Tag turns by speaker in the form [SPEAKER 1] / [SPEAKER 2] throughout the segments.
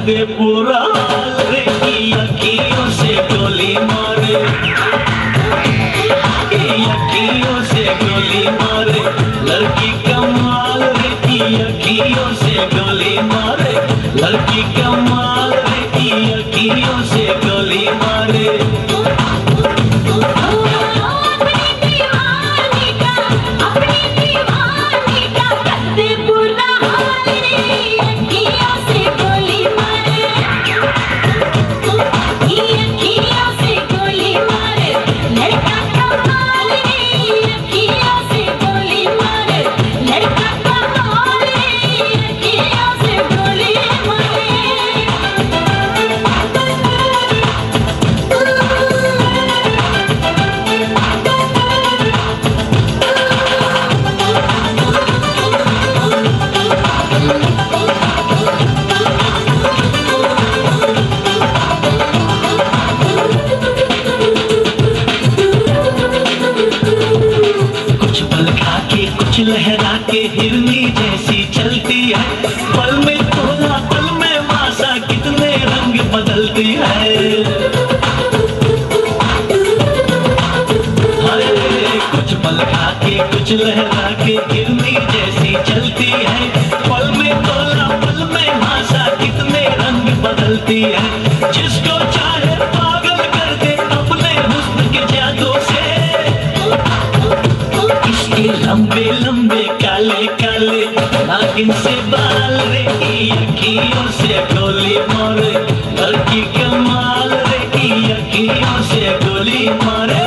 [SPEAKER 1] दे पूरा हाल रे की अखियों से गोली मारे, की अखियों से गोली मारे, लड़की कमाल रे की अखियों से गोली मारे, लड़की कमाल रे की अखियों से गोली मारे। कुछ लहरा के हिरनी जैसी चलती है, पल में तोला पल में मासा कितने रंग बदलती है। कुछ पल खा के कुछ लहरा के हिरनी जैसी चलती है, पल में तोला पल में मासा कितने रंग बदलती है। जिसको चाहे पागल कर दे अपने हुस्न के जादू से, इसके लंबे लंबे काले काले नागिन से बाल रे की अखियों से गोली मारे, लड़की कमाल रे की अखियों से गोली मारे।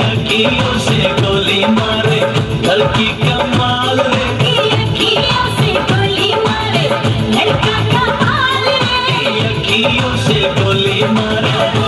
[SPEAKER 1] अखियों से गोली मारे, लड़की कमाल रे की अखियों से गोली मारे, लड़का कमाल रे की अखियों से गोली मारे।